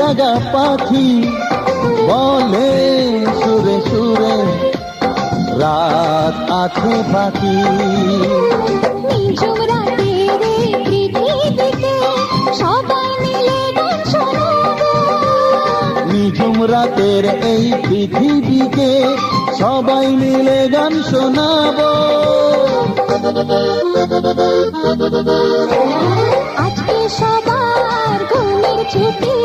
জাগা পাখি বলে সুরে সুরে রাত আছে বাকি। নিঝুম রাতের এই পৃথিবীতে সবাই মিলে গান শোনাবো। নিঝুম রাতের এই পৃথিবীকে সবাই মিলে গান শোনাবো। আজকে সবার ঘুমের ছুটি।